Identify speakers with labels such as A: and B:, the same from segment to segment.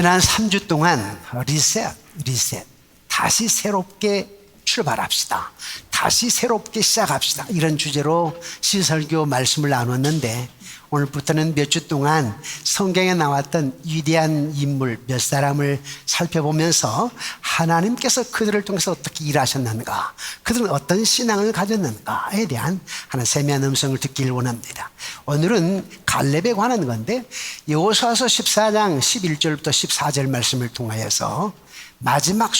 A: 지난 3주 동안 리셋. 다시 새롭게 출발합시다. 다시 새롭게 시작합시다. 이런 주제로 시설교 말씀을 나눴는데 오늘부터는 몇 주 동안 성경에 나왔던 위대한 인물 몇 사람을 살펴보면서 하나님께서 그들을 통해서 어떻게 일하셨는가, 그들은 어떤 신앙을 가졌는가에 대한 하나 세미한 음성을 듣기를 원합니다. 오늘은 갈렙에 관한 건데 여호수아서 14장 11절부터 14절 말씀을 통하여서 마지막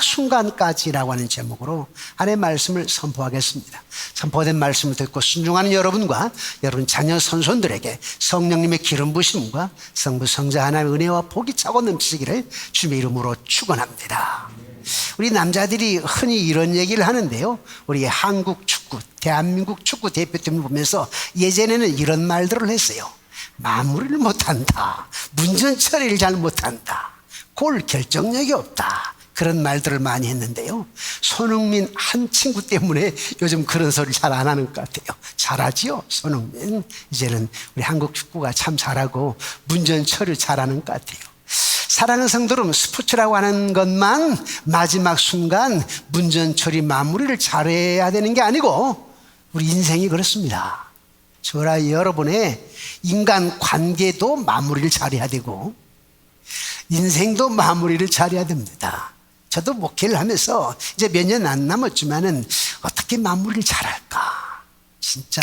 A: 순간까지라고 하는 제목으로 하나님의 말씀을 선포하겠습니다. 선포된 말씀을 듣고 순종하는 여러분과 여러분 자녀 선손들에게 성령님의 기름 부심과 성부 성자 하나님의 은혜와 복이 차고 넘치기를 주님의 이름으로 축원합니다. 우리 남자들이 흔히 이런 얘기를 하는데요, 우리 한국 축구, 대한민국 축구 대표팀을 보면서 예전에는 이런 말들을 했어요. 마무리를 못한다, 문전 처리를 잘 못한다, 골 결정력이 없다, 그런 말들을 많이 했는데요, 손흥민 한 친구 때문에 요즘 그런 소리 잘 안 하는 것 같아요. 잘하지요, 손흥민. 이제는 우리 한국 축구가 참 잘하고 문전 처리 잘하는 것 같아요. 사랑하는 성도는 스포츠라고 하는 것만 마지막 순간 문전 처리 마무리를 잘해야 되는 게 아니고 우리 인생이 그렇습니다. 저와 여러분의 인간 관계도 마무리를 잘해야 되고 인생도 마무리를 잘해야 됩니다. 저도 목회를 하면서 이제 몇 년 안 남았지만은 어떻게 마무리를 잘할까, 진짜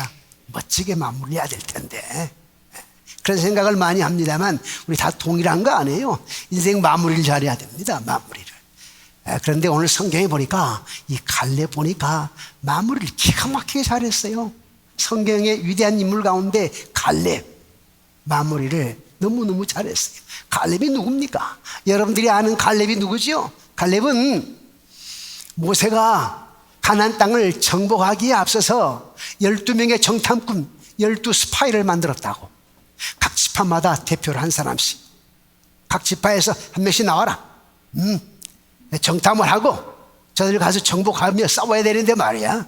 A: 멋지게 마무리해야 될 텐데 그런 생각을 많이 합니다만 우리 다 동일한 거 아니에요. 인생 마무리를 잘해야 됩니다. 마무리를. 그런데 오늘 성경에 보니까 이 갈렙 보니까 마무리를 기가 막히게 잘했어요. 성경의 위대한 인물 가운데 갈렙 마무리를 너무너무 잘했어요. 갈렙이 누굽니까? 여러분들이 아는 갈렙이 누구지요? 갈렙은 모세가 가나안 땅을 정복하기에 앞서서 12명의 정탐꾼, 12스파이를 만들었다고. 각 지파마다 대표를 한 사람씩, 각 지파에서 한 명씩 나와라. 정탐을 하고 저들 가서 정복하며 싸워야 되는데 말이야,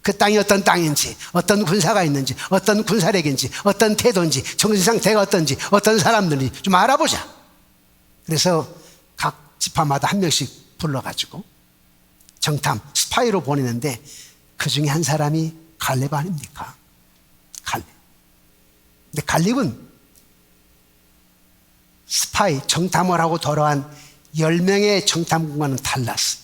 A: 그 땅이 어떤 땅인지, 어떤 군사가 있는지, 어떤 군사력인지, 어떤 태도인지, 정신 상태가 어떤지, 어떤 사람들인지 좀 알아보자. 그래서 각 지파마다 한 명씩 불러가지고 정탐, 스파이로 보내는데 그 중에 한 사람이 갈렙 아닙니까? 갈렙. 근데 갈렙은 스파이, 정탐을 하고 돌아온 10명의 정탐군과는 달랐어요.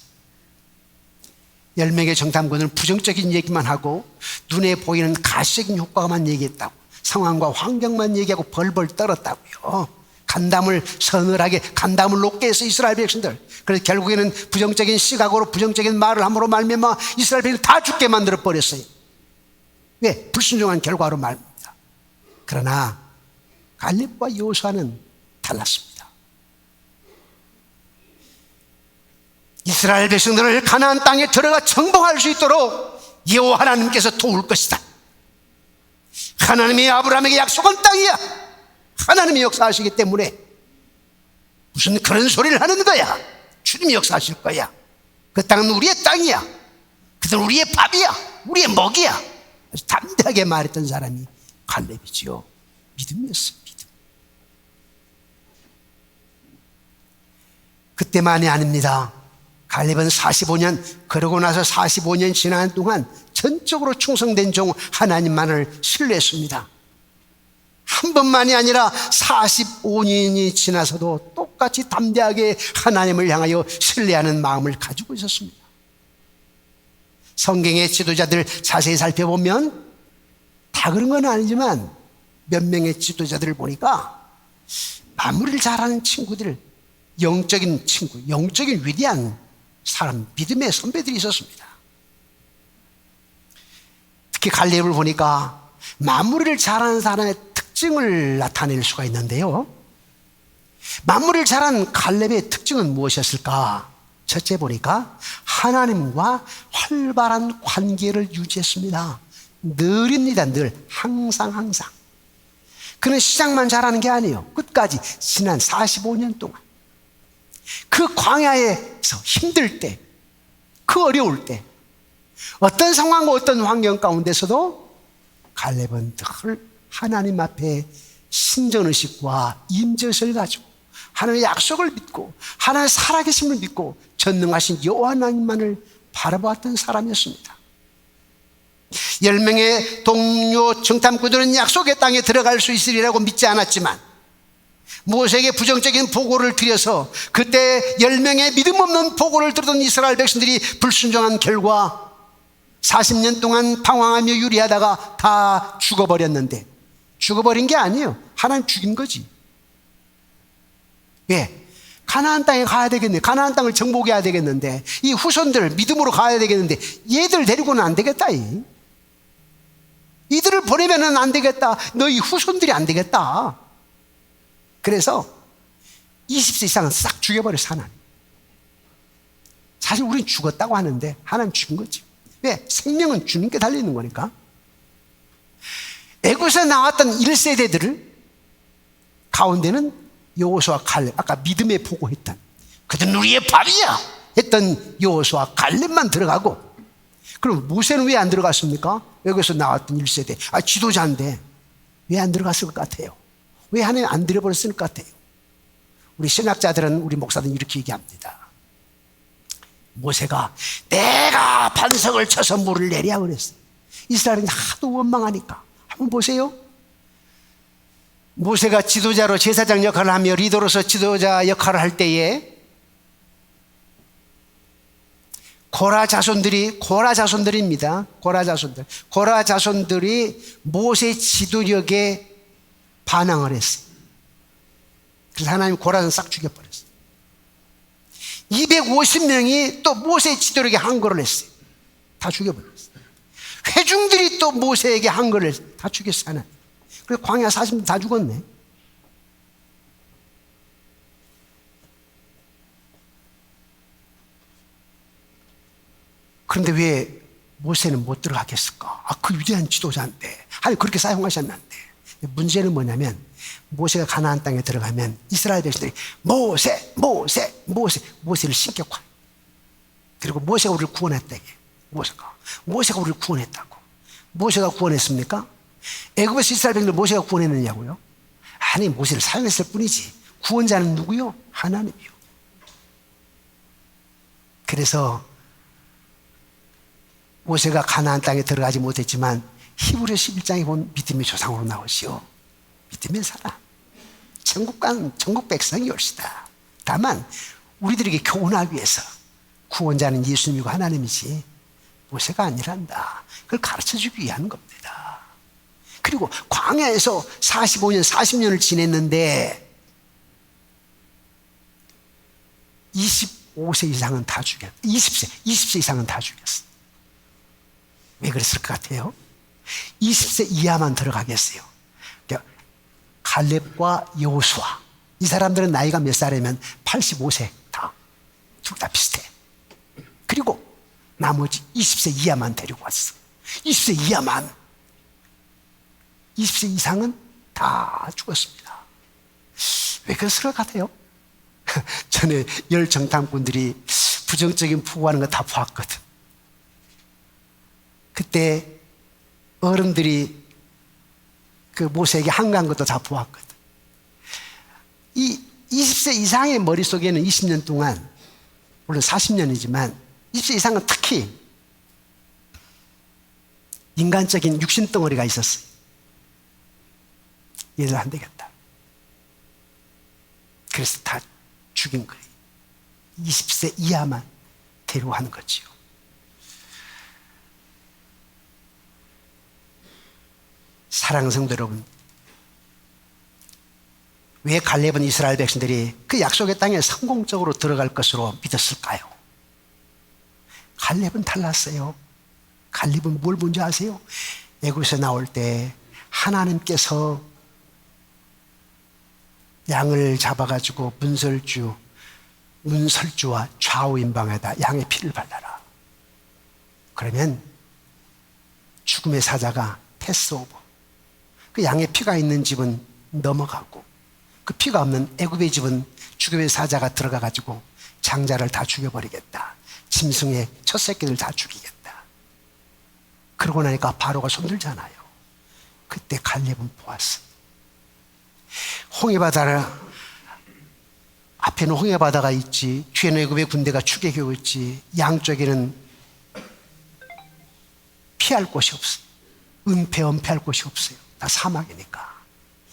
A: 10명의 정탐군은 부정적인 얘기만 하고 눈에 보이는 가시적인 효과만 얘기했다고, 상황과 환경만 얘기하고 벌벌 떨었다고요. 간담을 서늘하게, 간담을 높게 해서 이스라엘 백성들, 그래서 결국에는 부정적인 시각으로 부정적인 말을 함으로 말미암아 이스라엘 백성들 다 죽게 만들어 버렸어요. 왜? 불순종한 결과로 말입니다. 그러나 갈렙과 여호수아는 달랐습니다. 이스라엘 백성들을 가나안 땅에 들어가 정복할 수 있도록 여호와 하나님께서 도울 것이다. 하나님이 아브라함에게 약속한 땅이야. 하나님이 역사하시기 때문에 무슨 그런 소리를 하는 거야. 주님이 역사하실 거야. 그 땅은 우리의 땅이야. 그들은 우리의 밥이야, 우리의 먹이야. 아주 담대하게 말했던 사람이 갈렙이지요. 믿음이었어요. 믿음. 그때만이 아닙니다. 갈렙은 45년, 그러고 나서 45년 지난 동안 전적으로 충성된 종 하나님만을 신뢰했습니다. 한 번만이 아니라 45년이 지나서도 똑같이 담대하게 하나님을 향하여 신뢰하는 마음을 가지고 있었습니다. 성경의 지도자들 자세히 살펴보면 다 그런 건 아니지만 몇 명의 지도자들을 보니까 마무리를 잘하는 친구들, 영적인 친구, 영적인 위대한 사람, 믿음의 선배들이 있었습니다. 특히 갈렙을 보니까 마무리를 잘하는 사람의 특징을 나타낼 수가 있는데요, 마무리를 잘한 갈렙의 특징은 무엇이었을까? 첫째 보니까 하나님과 활발한 관계를 유지했습니다. 늘입니다. 늘. 항상. 그는 시작만 잘하는 게 아니에요. 끝까지 지난 45년 동안 그 광야에서 힘들 때, 그 어려울 때, 어떤 상황과 어떤 환경 가운데서도 갈렙은 늘 하나님 앞에 신전의식과 임재의식을 가지고 하나님의 약속을 믿고 하나님의 살아계심을 믿고 전능하신 여호와 하나님만을 바라보았던 사람이었습니다. 10명의 동료 정탐꾼들은 약속의 땅에 들어갈 수 있으리라고 믿지 않았지만 모세에게 부정적인 보고를 드려서 그때 10명의 믿음 없는 보고를 들었던 이스라엘 백성들이 불순종한 결과 40년 동안 방황하며 유리하다가 다 죽어버렸는데, 죽어버린 게 아니에요. 하나님 죽인 거지. 왜? 가나안 땅에 가야 되겠네. 가나안 땅을 정복해야 되겠는데 이 후손들 믿음으로 가야 되겠는데 얘들 데리고는 안 되겠다. 이들을 보내면 안 되겠다. 너희 후손들이 안 되겠다. 그래서 20세 이상은 싹 죽여버렸어, 하나님. 사실 우린 죽었다고 하는데 하나님 죽인 거지. 왜? 생명은 주님께 달려있는 거니까. 애굽에서 나왔던 1세대들을 가운데는 여호수아 갈렙, 아까 믿음에 보고했던 그들은 우리의 밥이야 했던 여호수아 갈렙만 들어가고, 그럼 모세는 왜 안 들어갔습니까? 여기서 나왔던 1세대 지도자인데 왜 안 들어갔을 것 같아요? 왜 하나님 안 들여버렸을 것 같아요? 우리 신학자들은, 우리 목사들은 이렇게 얘기합니다. 모세가 내가 반석을 쳐서 물을 내랴 그랬어요. 이스라엘이 하도 원망하니까. 한번 보세요. 모세가 지도자로 제사장 역할을 하며 리더로서 지도자 역할을 할 때에 고라 자손들입니다. 고라 자손들이 모세 지도력에 반항을 했어요. 그래서 하나님 고라는 싹 죽여버렸어요. 250명이 또 모세 지도력에 항거를 했어요. 다 죽여버렸어요. 회중들이 또 모세에게 항거를 했어요. 다 죽였어요, 하나님. 그래서 광야 40년 다 죽었네. 그런데 왜 모세는 못 들어가겠을까? 그 위대한 지도자인데, 하나님 그렇게 사용하셨는데. 문제는 뭐냐면 모세가 가나안 땅에 들어가면 이스라엘 백성들이 모세를 신격화해요. 그리고 모세가 우리를 구원했다. 모세가 우리를 구원했다고. 모세가 구원했습니까? 애굽에서 이스라엘 백성들 모세가 구원했느냐고요? 아니, 모세를 사용했을 뿐이지 구원자는 누구요? 하나님이요. 그래서 모세가 가나안 땅에 들어가지 못했지만 히브리서 11장에 보면 믿음의 조상으로 나오시오. 믿음의 사람. 천국 백성이 올시다. 다만 우리들에게 교훈하기 위해서 구원자는 예수님이고 하나님이지 모세가 아니란다. 그걸 가르쳐주기 위한 겁니다. 그리고 광야에서 45년 40년을 지냈는데 25세 이상은 다 죽였어. 20세 이상은 다 죽였어. 왜 그랬을 것 같아요? 20세 이하만 들어가겠어요. 갈렙과 여호수아, 이 사람들은 나이가 몇 살이면 85세 둘 다 비슷해. 그리고 나머지 20세 이하만 데리고 왔어. 20세 이하만. 20세 이상은 다 죽었습니다. 왜 그랬을 것 같아요? 전에 열 정탐꾼들이 부정적인 부고하는 거 다 보았거든. 그때 어른들이 그 모세에게 항거한 것도 다 보았거든. 이 20세 이상의 머릿속에는 20년 동안, 물론 40년이지만 20세 이상은 특히 인간적인 육신 덩어리가 있었어요. 얘들 안 되겠다. 그래서 다 죽인 거예요. 20세 이하만 데려가는 거지요. 사랑하는 성도 여러분, 왜 갈렙은 이스라엘 백성들이 그 약속의 땅에 성공적으로 들어갈 것으로 믿었을까요? 갈렙은 달랐어요. 갈렙은 뭘 본지 아세요? 애굽에서 나올 때 하나님께서 양을 잡아가지고 문설주와 좌우인방에다 양의 피를 발라라. 그러면 죽음의 사자가 패스오버, 그 양의 피가 있는 집은 넘어가고 그 피가 없는 애굽의 집은 죽음의 사자가 들어가가지고 장자를 다 죽여버리겠다. 짐승의 첫 새끼들 다 죽이겠다. 그러고 나니까 바로가 손들잖아요. 그때 갈렙은 보았어. 홍해바다를, 앞에는 홍해바다가 있지, 뒤에는 애굽의 군대가 추격하고 있지, 양쪽에는 피할 곳이 없어. 은폐할 곳이 없어요. 다 사막이니까.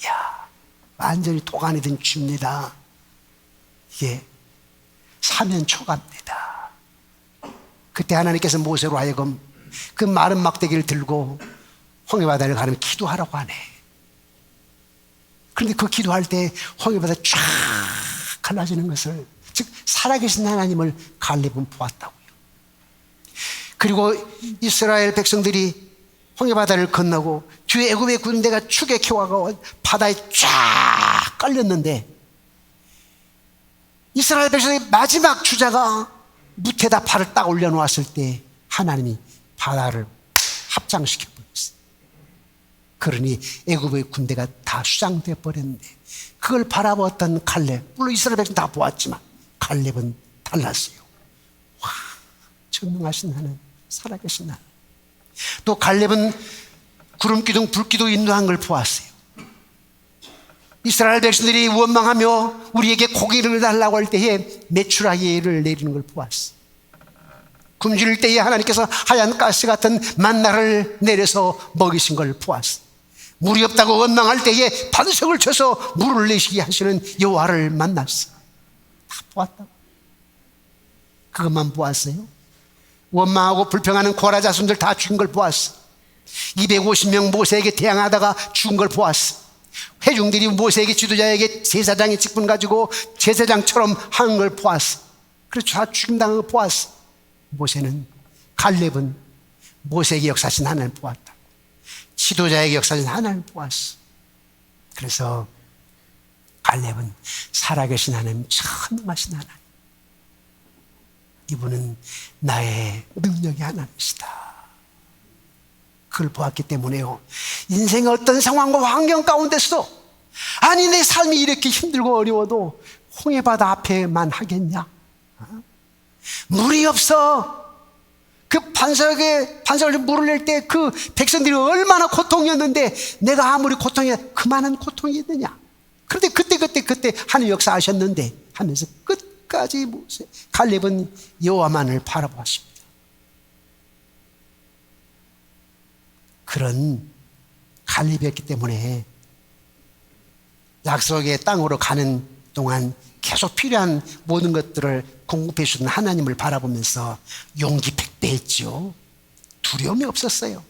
A: 이야, 완전히 도가니 든 줍니다. 이게 사면초가입니다. 그때 하나님께서 모세로 하여금 그 마른 막대기를 들고 홍해바다를 가르며 기도하라고 하네. 그런데 그 기도할 때 홍해바다 쫙 갈라지는 것을, 즉 살아계신 하나님을 갈렙은 보았다고요. 그리고 이스라엘 백성들이 홍해바다를 건너고 뒤에 애굽의 군대가 추격해와서 바다에 쫙 깔렸는데, 이스라엘 백성의 마지막 주자가 무태에다 발을 딱 올려놓았을 때 하나님이 바다를 합장시켜버렸어요. 그러니 애굽의 군대가 다 수장돼 버렸는데, 그걸 바라보았던 갈렙, 물론 이스라엘 백성 다 보았지만 갈렙은 달랐어요. 와, 전능하신 하나님, 살아계신 하나님. 또 갈렙은 구름기둥 불기둥 인도한 걸 보았어요. 이스라엘 백성들이 원망하며 우리에게 고기를 달라고 할 때에 메추라기를 내리는 걸 보았어요. 굶주릴 때에 하나님께서 하얀 가시 같은 만나를 내려서 먹이신 걸 보았어요. 물이 없다고 원망할 때에 반석을 쳐서 물을 내시게 하시는 여호와를 만났어요. 다 보았다고. 그것만 보았어요? 원망하고 불평하는 고라 자손들 다 죽인 걸 보았어. 250명 모세에게 대항하다가 죽은 걸 보았어. 회중들이 모세에게, 지도자에게 제사장의 직분 가지고 제사장처럼 하는 걸 보았어. 그래서 다 죽임당한 걸 보았어. 모세는, 갈렙은 모세에게 역사하신 하나님을 보았다. 지도자에게 역사하신 하나님을 보았어. 그래서 갈렙은 살아계신 하나님, 전능하신 하나님, 이분은 나의 능력의 하나님이시다. 그걸 보았기 때문에요, 인생의 어떤 상황과 환경 가운데서도, 아니 내 삶이 이렇게 힘들고 어려워도 홍해바다 앞에만 하겠냐? 물이 없어. 그 반석을 물을 낼 때 그 백성들이 얼마나 고통이었는데 내가 아무리 고통이 그만한 고통이었느냐? 그런데 그때 하나님 역사하셨는데 하면서 끝까지 모세, 갈렙은 여호와만을 바라보았습니다. 그런 갈렙이었기 때문에 약속의 땅으로 가는 동안 계속 필요한 모든 것들을 공급해 주는 하나님을 바라보면서 용기 백배했죠. 두려움이 없었어요.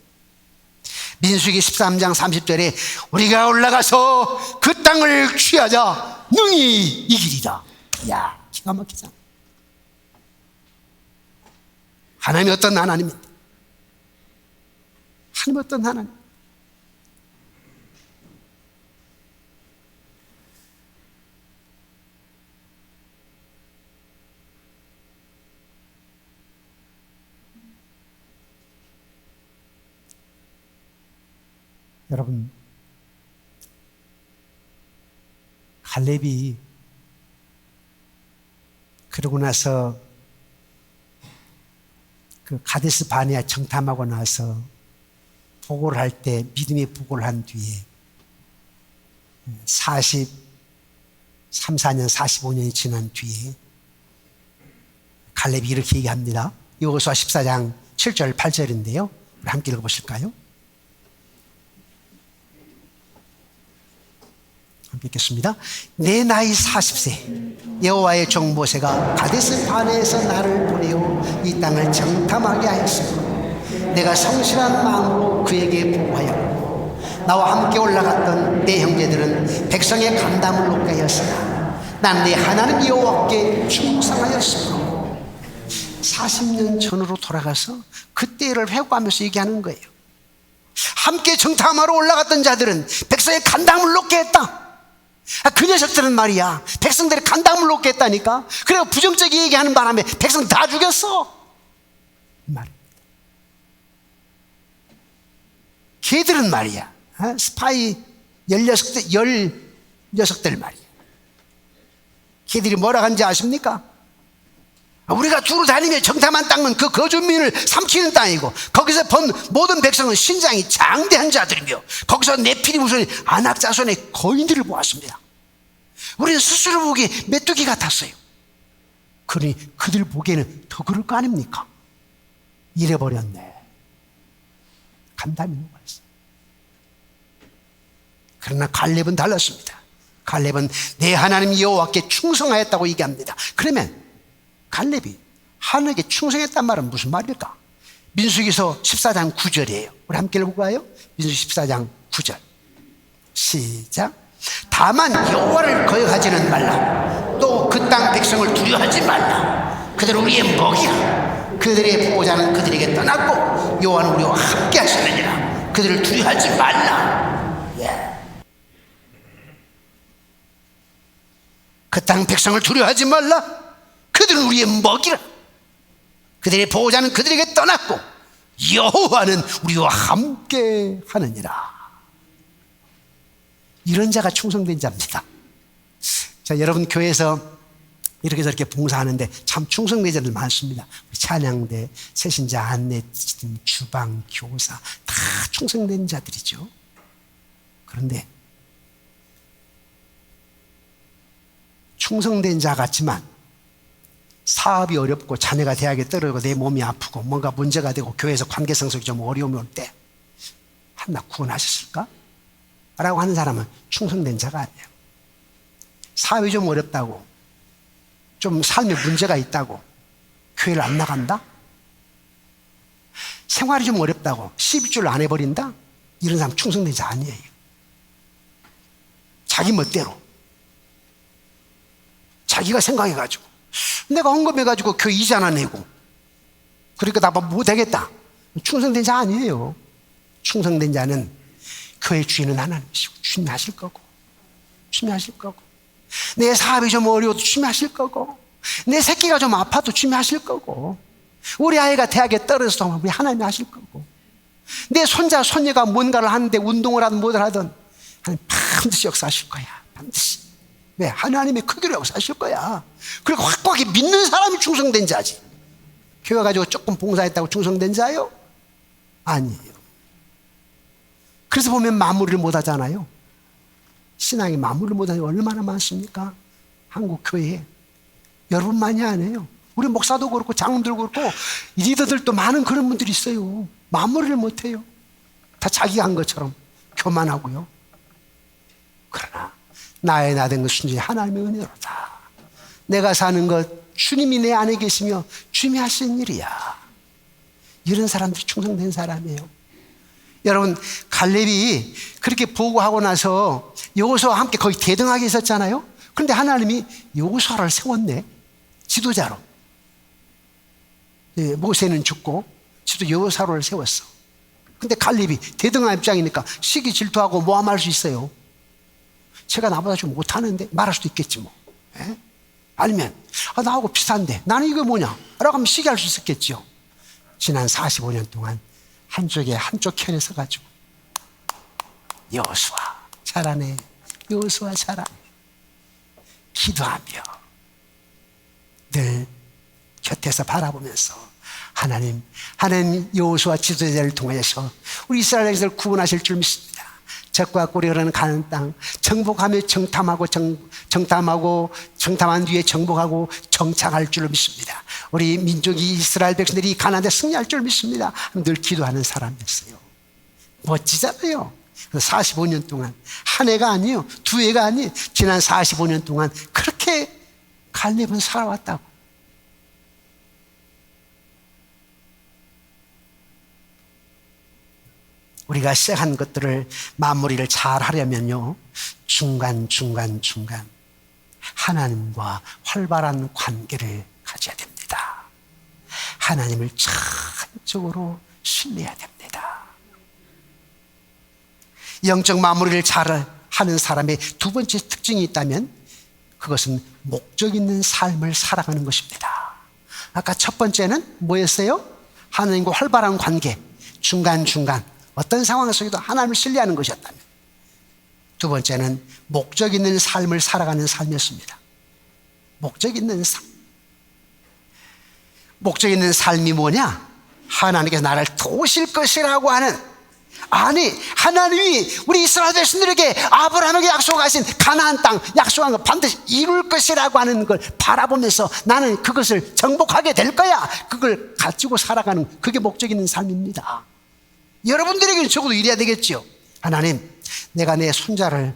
A: 민수기 13장 30절에 우리가 올라가서 그 땅을 취하자, 능히 이기리라. 이야, 기가 막히잖아. 하나님이 어떤 하나님인데, 하나님 어떤 하나님. 여러분, 갈렙이 그러고 나서 그 가데스 바네아 정탐하고 나서 보고를 할 때, 믿음의 보고를 한 뒤에 43, 4년, 45년이 지난 뒤에 갈렙이 이렇게 얘기합니다. 여호수아 14장 7절, 8절인데요. 함께 읽어보실까요? 함께 읽겠습니다. 내 나이 40세 여호와의 종 모세가 가데스 바네아에서 나를 보내어 이 땅을 정탐하게 하였으므로 내가 성실한 마음으로 그에게 보고하였고 나와 함께 올라갔던 내 형제들은 백성의 간담을 높게 하였으나 난 내 하나님 여호와께 충성하였으므로 40년 전으로 돌아가서 그때를 회고하면서 얘기하는 거예요. 함께 정탐하러 올라갔던 자들은 백성의 간담을 높게 했다. 그 녀석들은 말이야, 백성들의 간담을 높게 했다니까. 그래서 부정적인 얘기하는 바람에 백성 다 죽였어. 말입니다. 걔들은 말이야, 스파이 16들 말이야. 걔들이 뭐라 한지 아십니까? 우리가 두루 다니며 정탐한 땅은 그 거주민을 삼키는 땅이고 거기서 본 모든 백성은 신장이 장대한 자들이며 거기서 네피리 무슨 아낙 자손의 거인들을 보았습니다. 우리는 스스로 보기에 메뚜기 같았어요. 그러니 그들 보기에는 더 그럴 거 아닙니까? 이래버렸네. 간담이 녹았어요. 그러나 갈렙은 달랐습니다. 갈렙은 내 하나님 여호와께 충성하였다고 얘기합니다. 그러면 갈렙이 하나님께 충성했단 말은 무슨 말일까? 민수기서 14장 9절이에요. 우리 함께 읽어볼까요? 민수기 14장 9절 시작. 다만 여호와를 거역하지는 말라. 또 그 땅 백성을 두려워하지 말라. 그들은 우리의 먹이라. 그들의 보호자는 그들에게 떠났고 여호와는 우리와 함께 하시느니라. 그들을 두려워하지 말라. 그 땅 백성을 두려워하지 말라. 그들은 우리의 먹이라. 그들의 보호자는 그들에게 떠났고 여호와는 우리와 함께 하느니라. 이런 자가 충성된 자입니다. 자, 여러분 교회에서 이렇게 저렇게 봉사하는데 참 충성된 자들 많습니다. 찬양대, 새신자 안내, 주방, 교사 다 충성된 자들이죠. 그런데 충성된 자 같지만 사업이 어렵고 자녀가 대학에 떨어지고 내 몸이 아프고 뭔가 문제가 되고 교회에서 관계성속이 좀 어려움이 올 때 하나 구원하셨을까? 라고 하는 사람은 충성된 자가 아니에요. 사업이 좀 어렵다고 좀 삶에 문제가 있다고 교회를 안 나간다? 생활이 좀 어렵다고 12주를 안 해버린다? 이런 사람 충성된 자 아니에요. 자기 멋대로 자기가 생각해가지고 내가 헌금해가지고 교회 이자나 내고 그러니까 나 못하겠다. 충성된 자 아니에요. 충성된 자는 교회 주인은 하나님이시고 주님이 하실 거고 주님이 하실 거고 내 사업이 좀 어려워도 주님이 하실 거고 내 새끼가 좀 아파도 주님이 하실 거고 우리 아이가 대학에 떨어져서 우리 하나님이 하실 거고 내 손자 손녀가 뭔가를 하는데 운동을 하든 뭐든 하든 하나님 반드시 역사하실 거야. 반드시. 왜? 하나님의 크기로 역사하실 거야. 그리고 확고하게 믿는 사람이 충성된 자지. 교회 가지고 조금 봉사했다고 충성된 자요? 아니에요. 그래서 보면 마무리를 못 하잖아요. 신앙이 마무리를 못 하는 게 얼마나 많습니까? 한국 교회에. 여러분만이 아니에요. 우리 목사도 그렇고 장로들도 그렇고 리더들도 많은 그런 분들이 있어요. 마무리를 못 해요. 다 자기가 한 것처럼 교만하고요. 그러나 나의 나된 것 순전히 하나님의 은혜로다. 내가 사는 것 주님이 내 안에 계시며 주님이 하신 일이야. 이런 사람들이 충성된 사람이에요. 여러분 갈렙이 그렇게 보고하고 나서 여호수아와 함께 거의 대등하게 있었잖아요. 그런데 하나님이 여호수아를 세웠네. 지도자로. 모세는 죽고 지도 여호수아를 세웠어. 근데 갈렙이 대등한 입장이니까 시기 질투하고 모함할 수 있어요. 제가 나보다 좀 못하는데 말할 수도 있겠지 뭐. 에? 아니면 나하고 비슷한데 나는 이게 뭐냐 라고 하면 시기할 수 있었겠죠. 지난 45년 동안 한쪽 편에 서가지고 여호수아 잘하네, 여호수아 잘하네 기도하며 늘 곁에서 바라보면서 하나님 여호수아 지도자를 통해서 우리 이스라엘 백성을 구원하실 줄 믿습니다. 적과 꿀이 흐르는 가나안 땅 정복하며 정탐한 뒤에 정복하고 정착할 줄 믿습니다. 우리 민족이 이스라엘 백성들이 가나안에 승리할 줄 믿습니다. 늘 기도하는 사람이었어요. 멋지잖아요. 45년 동안 한 해가 아니에요, 두 해가 아니에요. 지난 45년 동안 그렇게 갈렙은 살아왔다고. 우리가 시작한 것들을 마무리를 잘 하려면요, 중간 하나님과 활발한 관계를 가져야 됩니다. 하나님을 전적으로 신뢰해야 됩니다. 영적 마무리를 잘 하는 사람의 두 번째 특징이 있다면 그것은 목적 있는 삶을 살아가는 것입니다. 아까 첫 번째는 뭐였어요? 하나님과 활발한 관계, 중간 어떤 상황 속에도 하나님을 신뢰하는 것이었다면, 두 번째는 목적 있는 삶을 살아가는 삶이었습니다. 목적 있는 삶. 목적 있는 삶이 뭐냐? 하나님께서 나를 도우실 것이라고 하는, 아니 하나님이 우리 이스라엘 백성들에게 아브라함에게 약속하신 가나안 땅, 약속한 거 반드시 이룰 것이라고 하는 걸 바라보면서 나는 그것을 정복하게 될 거야, 그걸 가지고 살아가는, 그게 목적 있는 삶입니다. 여러분들에게는 적어도 이래야 되겠죠. 하나님, 내가 내 손자를,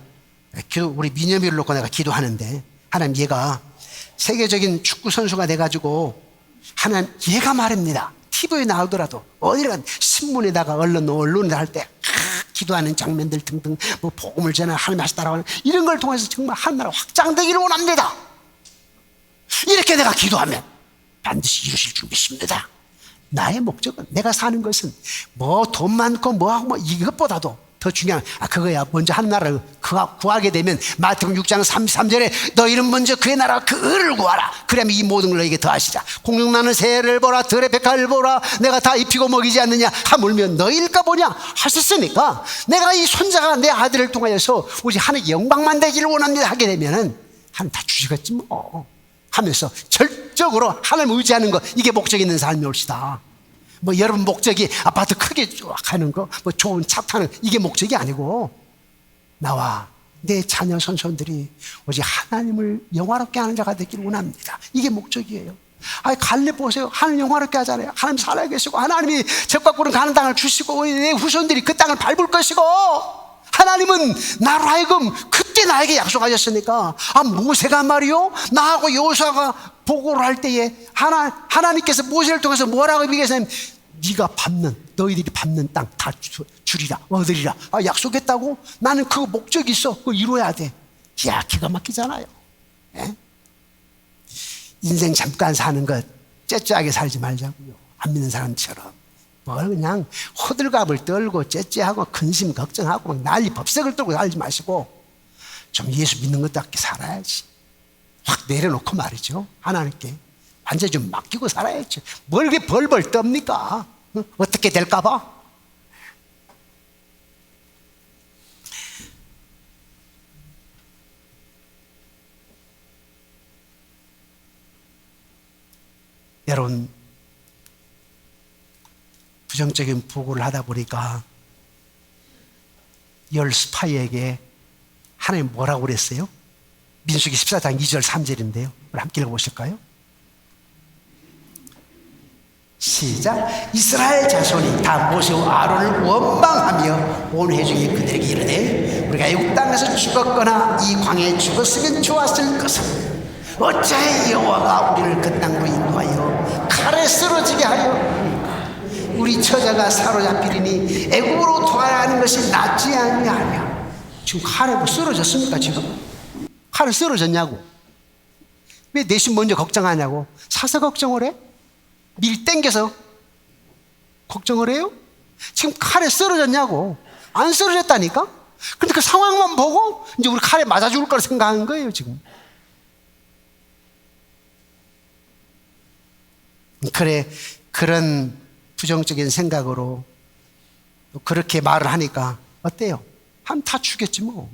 A: 우리 민여미를 놓고 내가 기도하는데, 하나님 얘가 세계적인 축구 선수가 돼가지고, 하나님 얘가 말입니다, TV에 나오더라도 어디를 간 신문에다가 언론에 할 때 기도하는 장면들 등등, 뭐 복음을 전하는, 하나님 말씀 따라가는 이런 걸 통해서 정말 하나나라 확장되기를 원합니다. 이렇게 내가 기도하면 반드시 이루실 줄 믿습니다. 나의 목적은, 내가 사는 것은 뭐 돈 많고 뭐하고 뭐 이것보다도 더 중요한, 그거야. 먼저 한 나라를 구하게 되면 마태복음 6장 33절에 너희는 먼저 그의 나라와 그 의를 구하라, 그러면 이 모든 걸 너희에게 더하시자. 공중나는 새를 보라, 들의 백합을 보라, 내가 다 입히고 먹이지 않느냐, 하물며 너희일까 보냐 하셨으니까, 내가 이 손자가 내 아들을 통하여서 오직 하나님의 영광만 되기를 원합니다 하게 되면은 하나님 다 주시겠지 뭐 하면서 절적으로 하나님 의지하는 것, 이게 목적 있는 삶이 옳시다. 뭐 여러분 목적이 아파트 크게 쭉 하는 거, 뭐 좋은 차 타는, 이게 목적이 아니고, 나와 내 자녀 손손들이 오직 하나님을 영화롭게 하는 자가 되기를 원합니다. 이게 목적이에요. 아니 갈렙 보세요. 하나님 영화롭게 하잖아요. 하나님 살아계시고, 하나님이 적과 꿀은 가는 땅을 주시고, 내 후손들이 그 땅을 밟을 것이고, 하나님은 나로 하여금 그때 나에게 약속하셨으니까, 모세가 말이요, 나하고 여호수아가 보고를 할 때에 하나님께서 모세를 통해서 뭐라고 얘기했냐면, 네가 밟는, 너희들이 밟는 땅 다 주리라, 얻으리라. 약속했다고? 나는 그 목적이 있어. 그거 이루어야 돼. 이야, 기가 막히잖아요. 예? 인생 잠깐 사는 것 째째하게 살지 말자고요. 안 믿는 사람처럼 뭘 그냥 호들갑을 떨고 째째하고 근심 걱정하고 난리 법석을 떨고 살지 마시고, 좀 예수 믿는 것답게 살아야지. 확 내려놓고 말이죠. 하나님께 완전히 좀 맡기고 살아야지. 뭘 그렇게 벌벌 떱니까? 어떻게 될까 봐. 여러분, 부정적인 보고를 하다 보니까 열 스파이에게 하나님 뭐라고 그랬어요? 민수기 14장 2절 3절인데요. 우리 함께 읽어보실까요? 시작. 이스라엘 자손이 다 모세와 아론을 원망하며 온 회중이 그들에게 이르되, 우리가 애국 땅에서 죽었거나 이 광야에 죽었으면 좋았을 것을, 어찌하여 여호와가 우리를 그 땅으로 인도하여 칼에 쓰러지게 하여 우리 처자가 사로잡히리니 애국으로 돌아가는 것이 낫지 아니하냐. 지금 칼에 뭐 쓰러졌습니까? 지금 칼에 쓰러졌냐고. 왜 내심 먼저 걱정하냐고. 사서 걱정을 해? 미리 땡겨서 걱정을 해요? 지금 칼에 쓰러졌냐고. 안 쓰러졌다니까? 근데 그 상황만 보고 이제 우리 칼에 맞아 죽을 거라 생각하는 거예요 지금. 그래, 그런 부정적인 생각으로 그렇게 말을 하니까 어때요? 하면 다 죽겠지 뭐.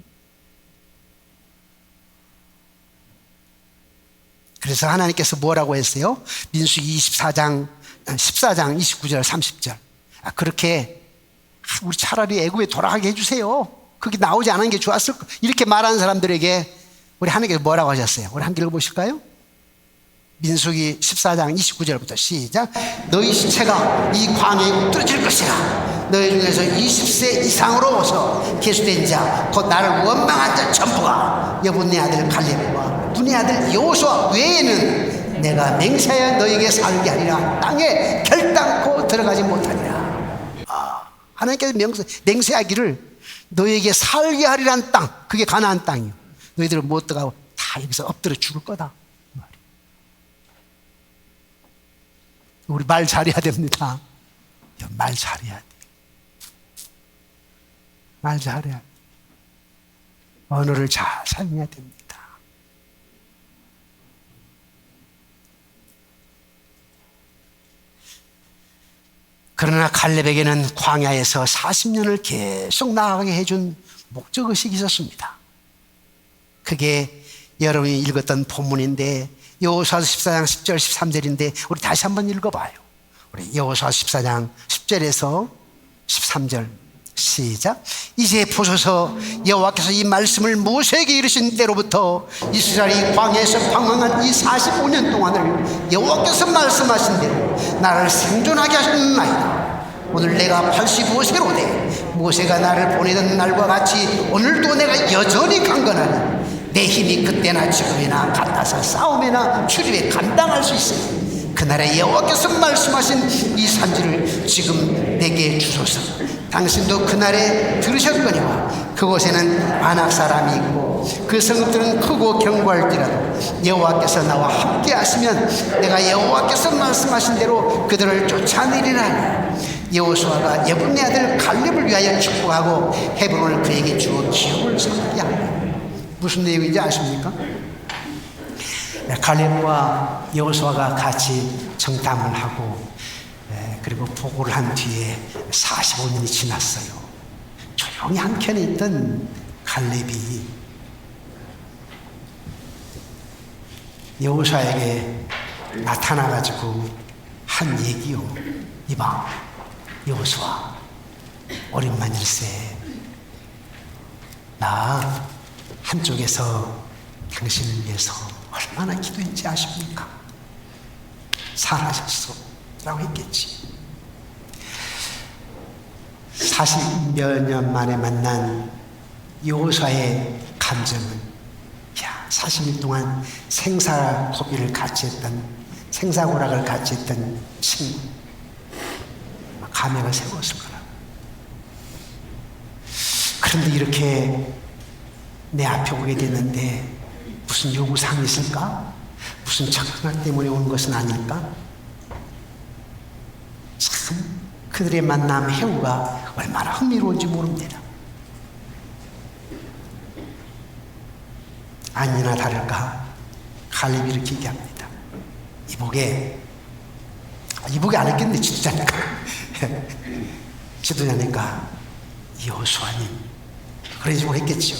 A: 그래서 하나님께서 뭐라고 했어요? 민수기 14장 29절 30절. 그렇게 우리 차라리 애굽에 돌아가게 해주세요. 그게 나오지 않은 게 좋았을 거. 이렇게 말하는 사람들에게 우리 하나님께서 뭐라고 하셨어요? 우리 함께 읽어보실까요? 민수기 14장 29절부터 시작. 너희 시체가 이 광야에 엎드러질 것이라. 너희 중에서 20세 이상으로 오서 계수된 자, 곧 나를 원망한 자 전부가 여분네 아들 갈렙과 분의 아들 여호수아 외에는 내가 맹세하여 너희에게 살게 하리라. 땅에 결단코 들어가지 못하리라. 하나님께서 맹세하기를 너희에게 살게 하리라는 땅, 그게 가나안 땅이요. 너희들은 못 들어가고 다 여기서 엎드려 죽을 거다. 우리 말 잘해야 됩니다. 말 잘해야 돼. 말 잘해야 돼. 언어를 잘 사용해야 됩니다. 그러나 갈렙에게는 광야에서 40년을 계속 나아가게 해준 목적의식이 있었습니다. 그게 여러분이 읽었던 본문인데, 여호수아서 14장 10절 13절인데 우리 다시 한번 읽어봐요. 우리 여호수아 14장 10절에서 13절 시작. 이제 보소서, 여호와께서 이 말씀을 모세에게 이르신 때로부터 이스라엘이 광야에서 방황한 이 45년 동안을 여호와께서 말씀하신 대로 나를 생존하게 하셨나이다. 오늘 내가 85세로 돼 모세가 나를 보내던 날과 같이 오늘도 내가 여전히 강건하니 내 힘이 그때나 지금이나 같아서 싸움이나 출입에 감당할 수 있으니 그날에 여호와께서 말씀하신 이 산지를 지금 내게 주소서. 당신도 그날에 들으셨거니와 그곳에는 아낙 사람이 있고 그 성읍들은 크고 견고할지라도 여호와께서 나와 함께 하시면 내가 여호와께서 말씀하신 대로 그들을 쫓아내리라. 여호수아가 예분네 아들 갈렙을 위하여 축복하고 헤브론을 그에게 주어 기업을 삼게 하라. 무슨 내용인지 아십니까? 갈렙과 여호수아가 같이 정탐을 하고 그리고 보고를 한 뒤에 45년이 지났어요. 조용히 한켠에 있던 갈렙이 여호수아에게 나타나가지고 한 얘기요. 이봐, 여호수아, 오랜만일세. 나 한쪽에서 당신을 위해서 얼마나 기도했지 아십니까? 잘하셨어 라고 했겠지. 40몇 년 만에 만난 여호수아의 감정은, 야, 40년 동안 생사고비를 같이 했던, 생사고락을 같이 했던 친구, 감회가 새로웠을 거라. 그런데 이렇게 내 앞에 오게 됐는데 무슨 요구사항이 있을까? 무슨 착각 때문에 온 것은 아닐까? 참 그들의 만남 해우가 얼마나 흥미로운지 모릅니다. 아니나 다를까 갈렙이 이렇게 얘기합니다. 이복에 안 했겠네. 지도자니까 지도자니까 여호수아님 그러지 했겠죠.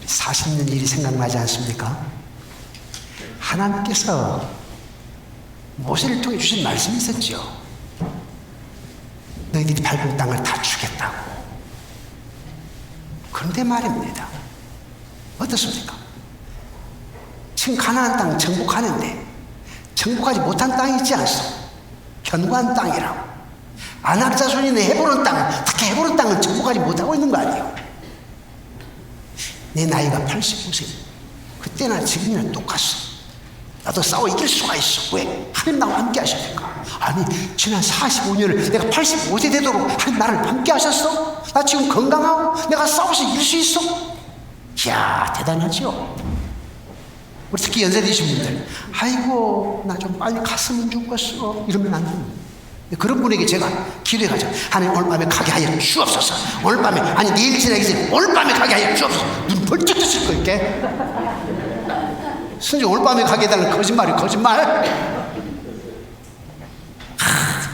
A: 40년 일이 생각나지 않습니까? 하나님께서 모세를 통해 주신 말씀이 있었죠. 너희들이 밟은 땅을 다 주겠다고. 그런데 말입니다. 어떻습니까? 지금 가나안 땅 정복하는데 정복하지 못한 땅이 있지 않소? 견고한 땅이라고. 아낙 자손이네 헤브론 땅, 특히 헤브론 땅은 정복하지 못하고 있는 거 아니에요? 내 나이가 85세. 그때나 지금이나 똑같어. 나도 싸워 이길 수가 있어. 왜? 하나님 나와 함께 하시니까. 아니, 지난 45년을 내가 85세 되도록 하나님 나를 함께 하셨어? 나 지금 건강하고 내가 싸워서 이길 수 있어? 이야, 대단하죠? 우리 특히 연세 드신 분들, 아이고, 나 좀 빨리 갔으면 좋겠어. 이러면 안 됩니다. 그런 분에게 제가 기도해가지고, 하나님 오늘 밤에 가게 하여 주옵소서. 오늘 밤에, 아니 내일 지나기 전에 오늘 밤에 가게 하여 주옵소서. 눈 벌쩍 뜨실 거 있게. 선생님 오늘 밤에 가게 해달라는 거짓말.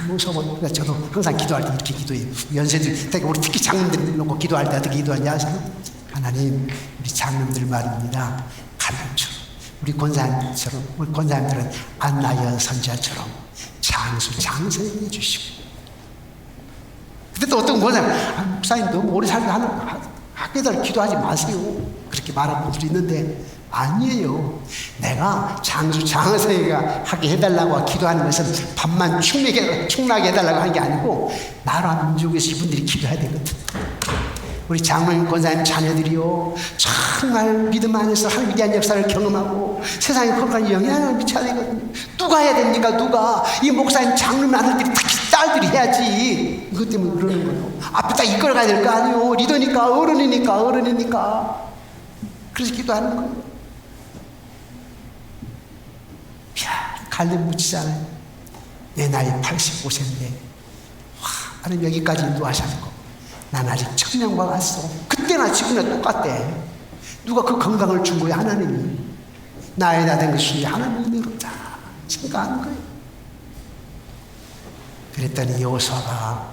A: 무서워. 그러니까 저도 항상 기도할 때 이렇게 기도해요. 연세들, 우리 특히 장님들 놓고 기도할 때 어떻게 기도하냐 하세요? 하나님, 우리 장님들 말입니다. 갈렙처럼, 우리 권사님처럼, 우리 권사님들은 안나연 선지자처럼 장수해 주시고. 근데 또 어떤 권사님, 목사님 너무 오래 살게 학교들 기도하지 마세요. 그렇게 말하는 분들이 있는데 아니에요. 내가 장수장서가 하게 해달라고 기도하는 것은 밥만 충나게 해달라고 하는 게 아니고 나라 민족에서 이분들이 기도해야 되거든. 우리 장로님 권사님 자녀들이요, 정말 믿음 안에서 하나님 위대한 역사를 경험하고 세상에 거룩한 영향을 미쳐야 되거든요. 누가 해야 됩니까? 누가? 이 목사님 장로님 아들들이 특히 딸들이 해야지. 이것 때문에 그러는 거예요. 앞에다 이끌어 가야 될 거 아니에요. 리더니까, 어른이니까. 그래서 기도하는 거예요. 갈렙 묻히잖아요. 내 나이 85세인데 와, 하나님 여기까지 인도하셨고 난 아직 청년과 같소. 그때나 지금이나 똑같대. 누가 그 건강을 준 거야? 하나님이. 나에다 된 것이 하나님의 은혜롭다 생각하는 거예요. 그랬더니 여호수아가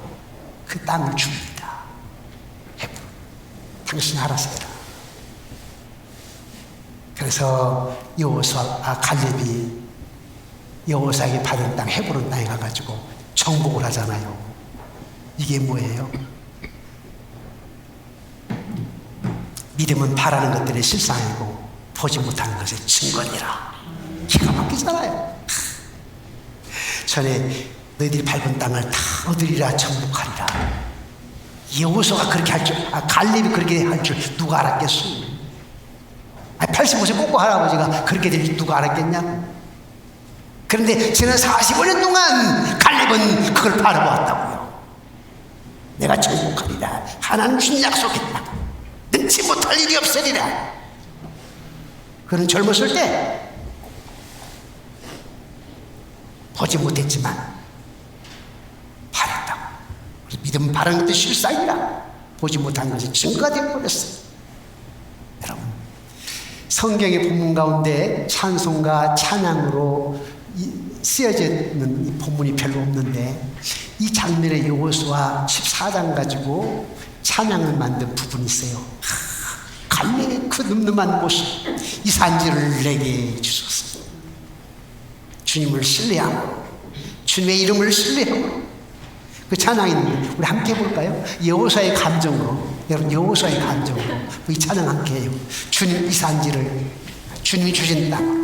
A: 그 땅을 줍니다. 당신 알아서 해라. 그래서 그래서 갈렙이 여호사에게 받은 땅 헤브론 땅에 가가지고 정복을 하잖아요. 이게 뭐예요? 믿음은 바라는 것들의 실상이고 보지 못하는 것의 증거니라. 기가 막히잖아요. 전에 너희들이 밟은 땅을 다 얻으리라 정복하리라. 여호수아가 그렇게 할 줄, 갈렙이 그렇게 할 줄 누가 알았겠어? 85세 꼬꼬 할아버지가 그렇게 될 줄 누가 알았겠냐? 그런데 지난 45년 동안 갈렙은 그걸 바라보았다고요. 내가 정복하리라. 하나님 주신 약속했다. 능치 못할 일이 없으리라. 그는 젊었을 때 보지 못했지만 바랐다고. 그래서 믿음은 바라는 것도 실상이라 보지 못한 것이 증거가 되어버렸어요. 여러분, 성경의 본문 가운데 찬송과 찬양으로 쓰여져 있는 이 본문이 별로 없는데 이 장면의 여호수아 14장 가지고 찬양을 만든 부분이 있어요. 갈렙의 그 늠름한 모습, 이 산지를 내게 주소서. 주님을 신뢰하고 주님의 이름을 신뢰하고 그 찬양이 있는데 우리 함께 해볼까요? 여호수아의 감정으로, 여러분 여호수아의 감정으로 이 찬양 함께 해요. 주님 이 산지를 주님이 주신 땅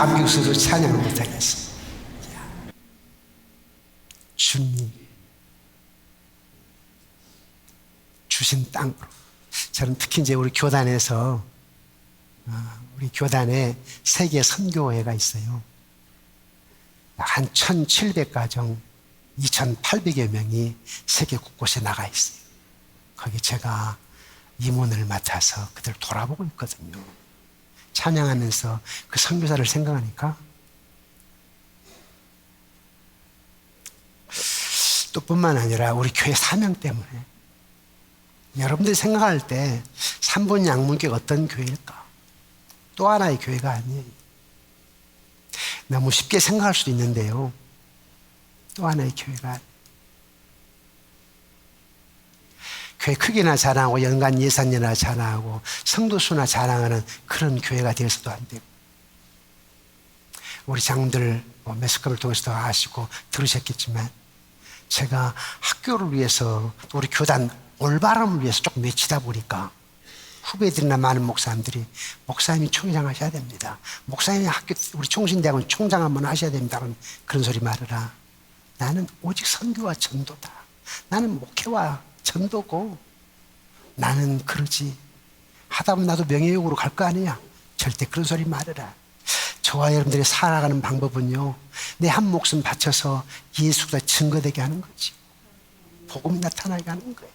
A: 감격스러워 찬양을 못하겠어. 주님 주신 땅으로. 저는 특히 이제 우리 교단에 세계 선교회가 있어요. 한 1,700가정 2,800여 명이 세계 곳곳에 나가 있어요. 거기 제가 임원을 맡아서 그들 돌아보고 있거든요. 찬양하면서 그 선교사를 생각하니까 또 뿐만 아니라 우리 교회 사명 때문에 여러분들이 생각할 때 삼본 양문교가 어떤 교회일까? 또 하나의 교회가 아니에요. 너무 쉽게 생각할 수도 있는데요. 또 하나의 교회가 아니에요. 교회 크기나 자랑하고 연간 예산이나 자랑하고 성도 수나 자랑하는 그런 교회가 되어서도 안 되고, 우리 장들 매스컴을 통해서도 아시고 들으셨겠지만 제가 학교를 위해서 또 우리 교단 올바름을 위해서 조금 외치다 보니까 후배들이나 많은 목사님들이 목사님이 총장 하셔야 됩니다. 목사님이 학교 우리 총신대학원 총장 한번 하셔야 됩니다. 그런 소리 말해라. 나는 오직 선교와 전도다. 나는 목회와 전도고 나는 그러지. 하다 보면 나도 명예욕으로 갈 거 아니야. 절대 그런 소리 말해라. 저와 여러분들이 살아가는 방법은요, 내 한 목숨 바쳐서 예수가 증거되게 하는 거지. 복음이 나타나게 하는 거예요.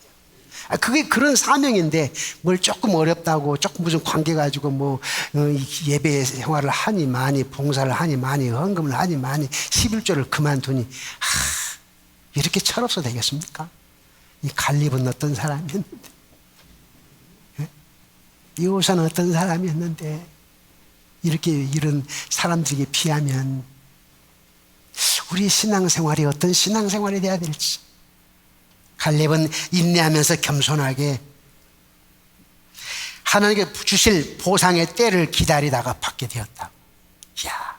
A: 그게 그런 사명인데, 뭘 조금 어렵다고, 조금 무슨 관계 가지고 예배 생활을 하니 많이, 봉사를 하니 많이, 헌금을 하니 많이, 11조를 그만두니, 이렇게 철없어 되겠습니까? 이 갈렙은 어떤 사람이었는데, 여호사는 어떤 사람이었는데, 이렇게 이런 사람들에게 비하면 우리의 신앙생활이 어떤 신앙생활이 돼야 될지. 갈렙은 인내하면서 겸손하게 하나님께 주실 보상의 때를 기다리다가 받게 되었다. 이야,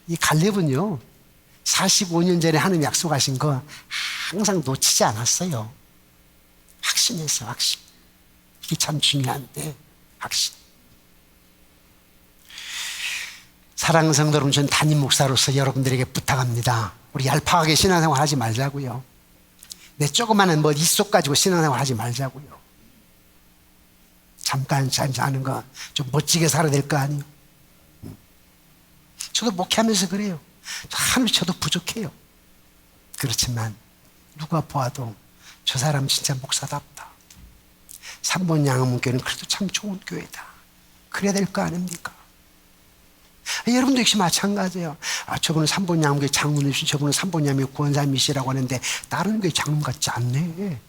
A: 이 갈렙은요, 45년 전에 하나님 약속하신 거 항상 놓치지 않았어요. 확신했어, 확신. 이게 참 중요한데, 확신. 사랑하는 성도 여러분, 전 담임 목사로서 여러분들에게 부탁합니다. 우리 얄팍하게 신앙생활 하지 말자고요. 내 조그마한 입속 가지고 신앙생활 하지 말자고요. 잠깐 사는 거 좀 멋지게 살아야 될 거 아니에요. 저도 목회하면서 그래요. 하나님 저도 부족해요. 그렇지만 누가 보아도 저 사람 진짜 목사답다. 삼본 양음교회는 그래도 참 좋은 교회다. 그래야 될 거 아닙니까? 여러분도 역시 마찬가지예요. 저분은 삼본 양음교회 장로님이시, 저분은 삼본 양음교회 권사님이시라고 하는데 다른 교회 장로님 같지 않네.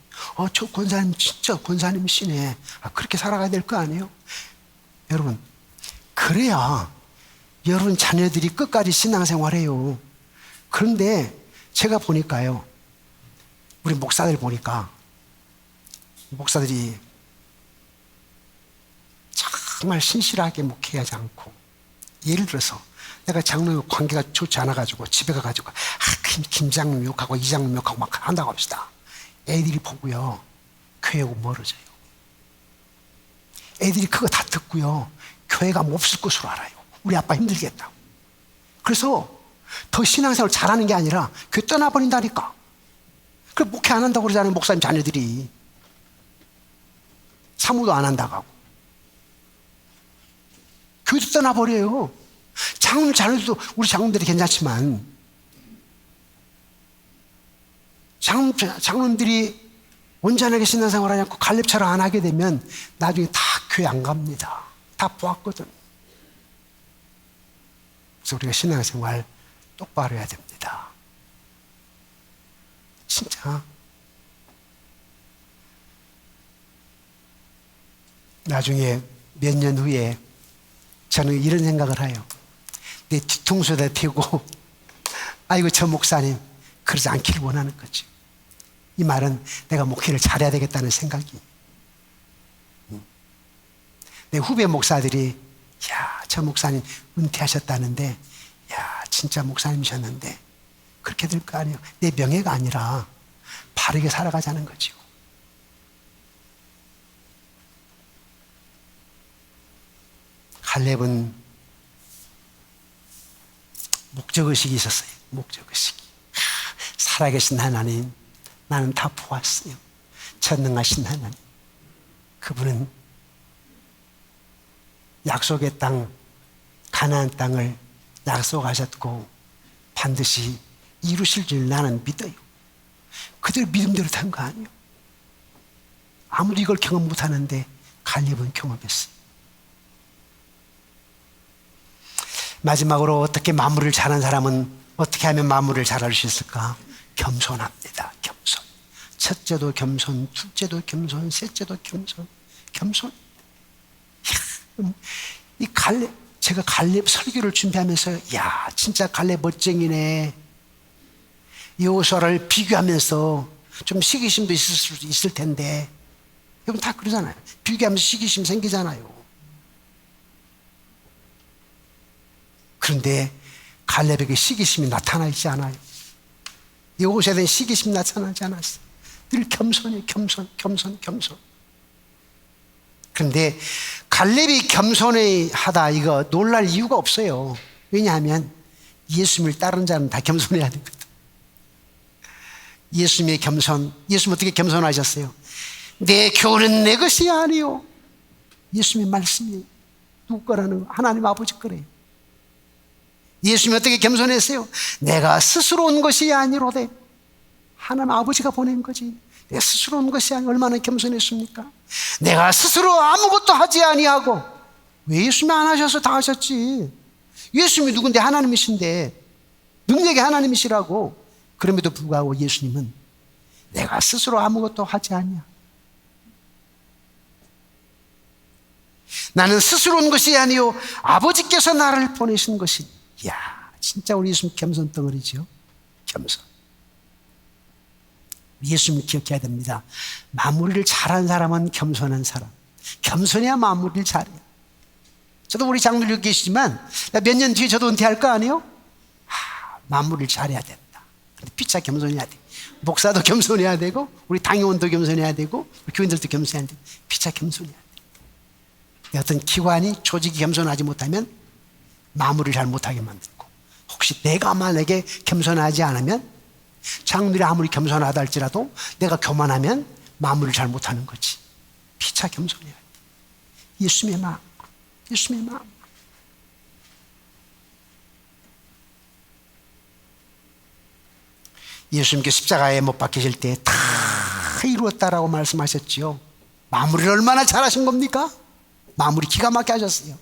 A: 저 권사님 진짜 권사님이시네. 그렇게 살아가야 될 거 아니에요? 여러분, 그래야 여러분 자녀들이 끝까지 신앙생활해요. 그런데 제가 보니까요, 우리 목사들 보니까 목사들이 정말 신실하게 목회하지 않고, 예를 들어서 내가 장로님 관계가 좋지 않아가지고 집에 가가지고 김장님 욕하고 이장님 욕하고 막 한다고 합시다. 애들이 보고요, 교회하고 멀어져요. 애들이 그거 다 듣고요, 교회가 없을 것으로 알아요. 우리 아빠 힘들겠다고. 그래서 더 신앙생활 잘하는 게 아니라 교회 떠나버린다니까. 그 목회 안 한다고 그러잖아요. 목사님 자녀들이 사무도 안 한다고 하고 교회도 떠나버려요. 장로님 자녀들도 우리 장로님들이 괜찮지만 장로님들이 온전하게 신앙생활 하지 않고 갈렙처럼 안 하게 되면 나중에 다 교회 안 갑니다. 다 보았거든. 그래서 우리가 신앙생활 똑바로 해야 됩니다. 진짜. 나중에 몇 년 후에 저는 이런 생각을 해요. 내 뒤통수에다 대고 아이고 저 목사님 그러지 않기를 원하는 거죠. 이 말은 내가 목회를 잘해야 되겠다는 생각이. 내 후배 목사들이 야, 저 목사님 은퇴하셨다는데 야, 진짜 목사님이셨는데 그렇게 될 거 아니에요. 내 명예가 아니라 바르게 살아가자는 거죠. 갈렙은 목적의식이 있었어요. 목적의식이. 살아계신 하나님, 나는 다 보았어요. 전능하신 하나님. 그분은 약속의 땅, 가나안 땅을 약속하셨고 반드시 이루실 줄 나는 믿어요. 그들 믿음대로 된 거 아니에요. 아무도 이걸 경험 못하는데 갈렙은 경험했어요. 마지막으로 어떻게 마무리를 잘한 사람은 어떻게 하면 마무리를 잘할 수 있을까? 겸손합니다. 겸손. 첫째도 겸손, 둘째도 겸손, 셋째도 겸손. 겸손. 이 갈렙, 제가 갈렙 설교를 준비하면서 야, 진짜 갈렙 멋쟁이네. 여호수아를 비교하면서 좀 시기심도 있을 수도 있을 텐데 여러분 다 그러잖아요. 비교하면서 시기심 생기잖아요. 그런데 갈렙에게 시기심이 나타나 있지 않아요. 여호수아에 대한 시기심이 나타나지 않았어요. 늘 겸손해, 겸손. 그런데 갈렙이 겸손하다 이거 놀랄 이유가 없어요. 왜냐하면 예수님을 따르는 자는 다 겸손해야 되거든. 예수님의 겸손, 예수님 어떻게 겸손하셨어요? 내 교훈은 내 것이 아니요. 예수님의 말씀이 누구 거라는 거? 하나님 아버지 거래요. 예수님이 어떻게 겸손했어요? 내가 스스로 온 것이 아니로되 하나님 아버지가 보낸 거지. 내가 스스로 온 것이 아니 얼마나 겸손했습니까? 내가 스스로 아무것도 하지 아니하고. 왜 예수님이 안 하셔서 다 하셨지? 예수님이 누군데? 하나님이신데, 능력의 하나님이시라고. 그럼에도 불구하고 예수님은 내가 스스로 아무것도 하지 않냐. 나는 스스로 온 것이 아니요 아버지께서 나를 보내신 것이. 이야, 진짜 우리 예수님 겸손 덩어리죠. 겸손. 예수님 기억해야 됩니다. 마무리를 잘한 사람은 겸손한 사람. 겸손해야 마무리를 잘해요. 저도 우리 장로님 여기 계시지만 몇 년 뒤에 저도 은퇴할 거 아니에요? 마무리를 잘해야 된다. 근데 피차 겸손해야 돼. 목사도 겸손해야 되고 우리 당의원도 겸손해야 되고 우리 교인들도 겸손해야 돼. 피차 겸손해야 돼. 어떤 기관이 조직이 겸손하지 못하면 마무리를 잘 못하게 만들고, 혹시 내가 만약에 겸손하지 않으면 장로들이 아무리 겸손하다 할지라도 내가 교만하면 마무리를 잘 못하는 거지. 피차 겸손해야 돼. 예수님의 마음, 예수님의 마음. 예수님께 십자가에 못 박히실 때 다 이루었다라고 말씀하셨지요. 마무리를 얼마나 잘하신 겁니까? 마무리 기가 막히게 하셨어요.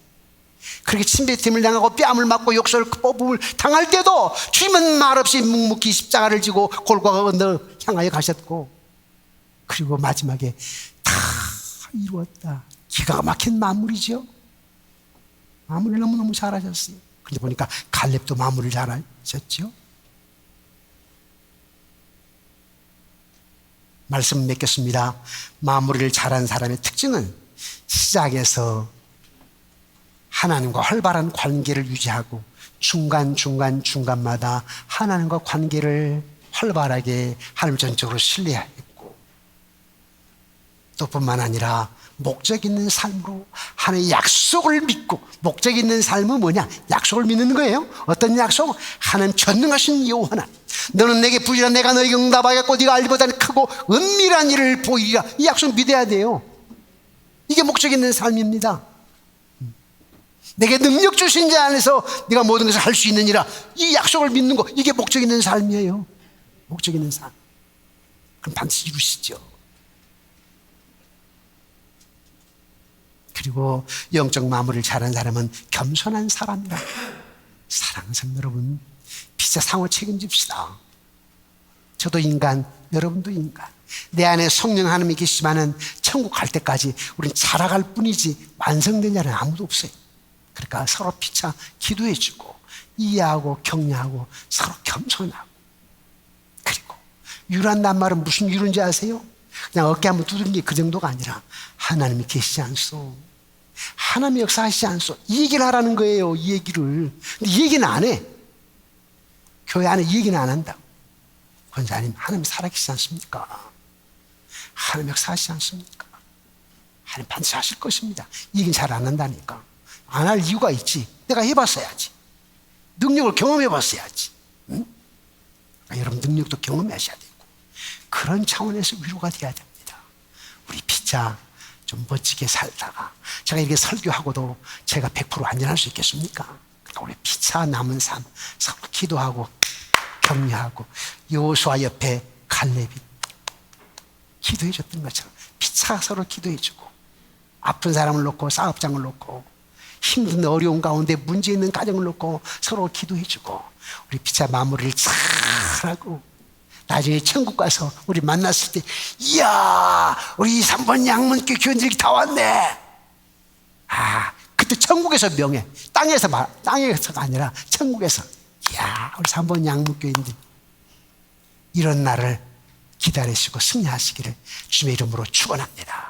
A: 그렇게 침뱉음을 당하고 뺨을 맞고 욕설 뽑음을 당할 때도 주님은 말없이 묵묵히 십자가를 지고 골고가 언덕을 향하여 가셨고, 그리고 마지막에 다 이루었다. 기가 막힌 마무리죠. 마무리를 너무너무 잘하셨어요. 그런데 보니까 갈렙도 마무리를 잘하셨죠. 말씀 맺겠습니다. 마무리를 잘한 사람의 특징은 시작에서 하나님과 활발한 관계를 유지하고 중간마다 하나님과 관계를 활발하게 하나님 전적으로 신뢰했고, 또 뿐만 아니라 목적 있는 삶으로 하나님의 약속을 믿고, 목적 있는 삶은 뭐냐? 약속을 믿는 거예요. 어떤 약속? 하나님 전능하신 여호와 하나님, 너는 내게 부지런히 내가 너에게 응답하겠고 네가 알기보다는 크고 은밀한 일을 보이리라. 이 약속 믿어야 돼요. 이게 목적 있는 삶입니다. 내게 능력 주신 자 안에서 네가 모든 것을 할 수 있느니라. 이 약속을 믿는 거, 이게 목적 있는 삶이에요. 목적 있는 삶. 그럼 반드시 이루시죠. 그리고 영적 마무리를 잘한 사람은 겸손한 사람이라. 사랑하는 사람 여러분, 피차 상호 책임집시다. 저도 인간, 여러분도 인간. 내 안에 성령 하나님이 계시지만은 천국 갈 때까지 우리는 자라갈 뿐이지 완성된 자는 아무도 없어요. 그러니까 서로 피차 기도해주고 이해하고 격려하고 서로 겸손하고. 그리고 유란단 말은 무슨 유른지 아세요? 그냥 어깨 한번 두드리는 게 그 정도가 아니라 하나님이 계시지 않소, 하나님이 역사하시지 않소, 이 얘기를 하라는 거예요. 이 얘기를. 근데 이 얘기는 안 해. 교회 안에 이 얘기는 안 한다고. 권사님, 하나님 살아계시지 않습니까? 하나님 역사하시지 않습니까? 하나님 반드시 하실 것입니다. 이 얘기는 잘 안 한다니까. 안 할 이유가 있지. 내가 해봤어야지. 능력을 경험해봤어야지. 응? 그러니까 여러분 능력도 경험하셔야 되고, 그런 차원에서 위로가 돼야 됩니다. 우리 피차 좀 멋지게 살다가, 제가 이렇게 설교하고도 제가 100% 안전할 수 있겠습니까? 그러니까 우리 피차 남은 삶 서로 기도하고 격려하고, 여호수아 옆에 갈렙이 기도해 줬던 것처럼 피차 서로 기도해 주고, 아픈 사람을 놓고 사업장을 놓고 힘든 어려운 가운데 문제 있는 가정을 놓고 서로 기도해 주고, 우리 피차 마무리를 잘하고 나중에 천국 가서 우리 만났을 때, 이야 우리 3번 양문교 교인들이 다 왔네. 그때 천국에서 명예, 땅에서가 아니라 천국에서, 이야 우리 3번 양문교인들, 이런 날을 기다리시고 승리하시기를 주님의 이름으로 축원합니다.